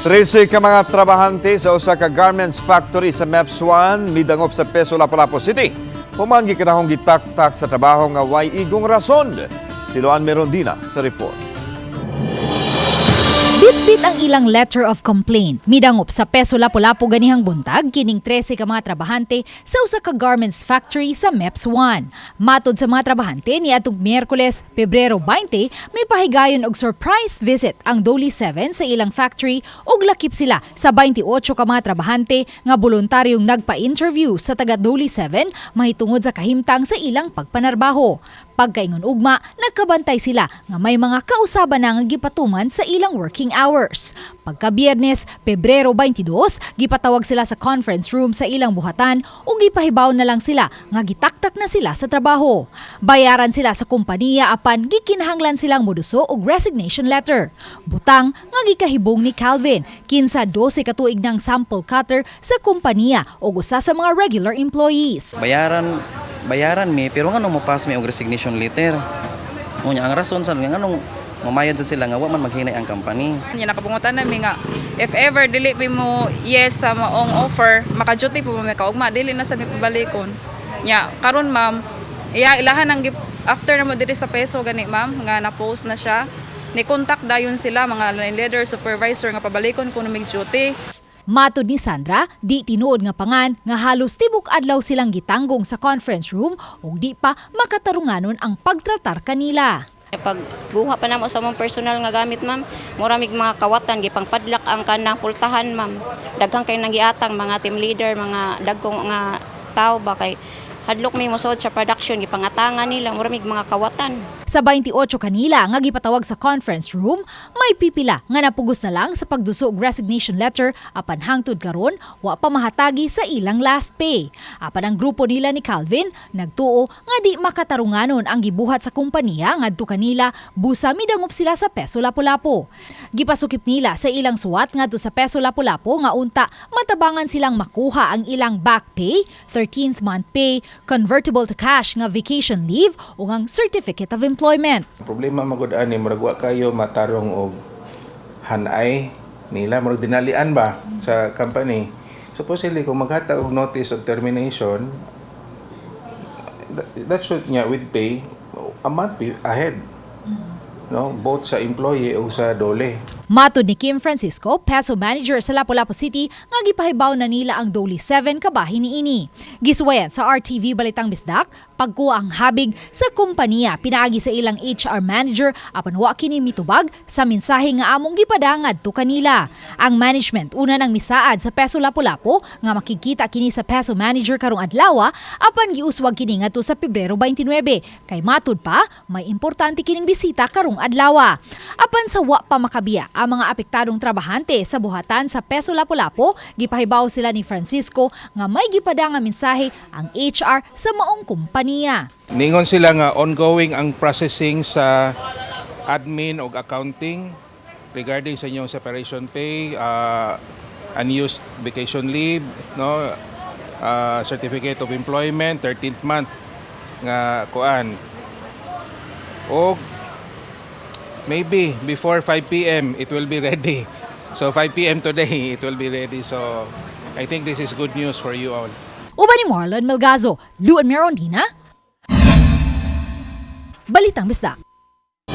13 ka mga trabahante sa usa ka garments factory sa MEPS 1 midangop sa Peso, Lapu-Lapu City. Human gikanahong gitaktak sa trabaho nga way igong rason. Si Luan Merondina sa report. Bitbit ang ilang letter of complaint. Midangop sa Peso, Lapu-Lapu ganihang buntag kining 13 ka mga trabahante sa usa ka garments factory sa MEPS 1. Matod sa mga trabahante niadtong Miyerkules, Pebrero 20, may pahigayon og surprise visit ang Doli 7 sa ilang factory ug lakip sila sa 28 ka mga trabahante nga voluntaryong nagpa-interview sa taga Doli 7 mahitungod sa kahimtang sa ilang pagpanarbaho. Pagkaingon ugma, nagkabantay sila nga may mga kausaban na nga gipatuman sa ilang working hours. Pagka Biyernes, Pebrero 22, gipatawag sila sa conference room sa ilang buhatan ug gipahibaw na lang sila nga gitaktak na sila sa trabaho. Bayaran sila sa kompanya apan gikinahanglan silang moduso og resignation letter. Butang nga gikahibong ni Calvin, kinsa 12 ka tuig ng sample cutter sa kompanya ug usa sa mga regular employees. Bayaran mi pero ngano mopas mi og resignation letter. Unya ang rason sa ngano mamayad sad sila nga wa man maghinay ang company. Nya nakapungutan nami nga if ever dili mo yes sa maong offer, maka-duty po may kaugma dili na sa mi pabalikon. Nya karon ma'am, ilahan ang after na mo diri sa Peso gani ma'am nga na-post na siya. Ni contact dayon sila mga line leader, supervisor nga pabalikon kuno mig duty. Matod ni Sandra, di tinuod nga pangan nga halos tibok adlaw silang gitanggong sa conference room ug di pa makatarunganon ang pagtratar kanila. Pag buha pa namo sa mong personal nga gamit ma'am, mura mig mga kawatan gipangpadlak ang kanang pultahan ma'am. Daghang kay nagiatang mga team leader, mga dagkong nga tao ba kay hadlok may mosod sa production gipangatangan nila mura mig mga kawatan. Sa 28 kanila nga gipatawag sa conference room, may pipila nga napugos na lang sa pagduso og resignation letter apan hangtod karon wa pa mahatagi sa ilang last pay. Apan ang grupo nila ni Calvin nagtuo nga di makatarunganon ang gibuhat sa kompanya ngadto kanila busa midangop sila sa Peso, Lapu-Lapu. Gipasukip nila sa ilang suwat ngadto sa Peso, Lapu-Lapu nga unta matabangan silang makuha ang ilang back pay, 13th month pay, convertible to cash nga vacation leave ug ang certificate of employment. Problema magud ani murag wa kayo matarong og hanay nila murag dinalian ba sa company. Supposedly kung maghatag og notice of termination, that should with pay a month ahead. No, both sa employee o sa dole. Matod ni Kim Francisco, Peso Manager sa Lapu-Lapu City, nga gipahibaw na nila ang Doli 7 kabahin niini. Giswayan sa RTV Balitang Bisdak, pagkuha ang habig sa kompanya pinaagi sa ilang HR manager apan wa kini mitubag sa mensahe nga among gipadangad to kanila. Ang management una nang misaad sa Peso, Lapu-Lapu nga makikita kini sa Peso Manager karong adlaw apan giuswag kini ngadto sa Pebrero 29 kay matud pa may importante kining bisita karong adlaw. Apan sa wa pa makabiya ang mga apektadong trabahante sa buhatan sa Peso, Lapu-Lapu, gipahibaw sila ni Francisco nga may gipadang nga mensahe ang HR sa maong kompanya. Ningon sila nga ongoing ang processing sa admin o accounting regarding sa inyong separation pay, unused vacation leave, no, certificate of employment, 13th month nga kuan. O maybe before 5 p.m. it will be ready. So 5 p.m. today it will be ready. So I think this is good news for you all. Uban ni Marlon Melgazo, Luan Merondina, Balitang Bisdak.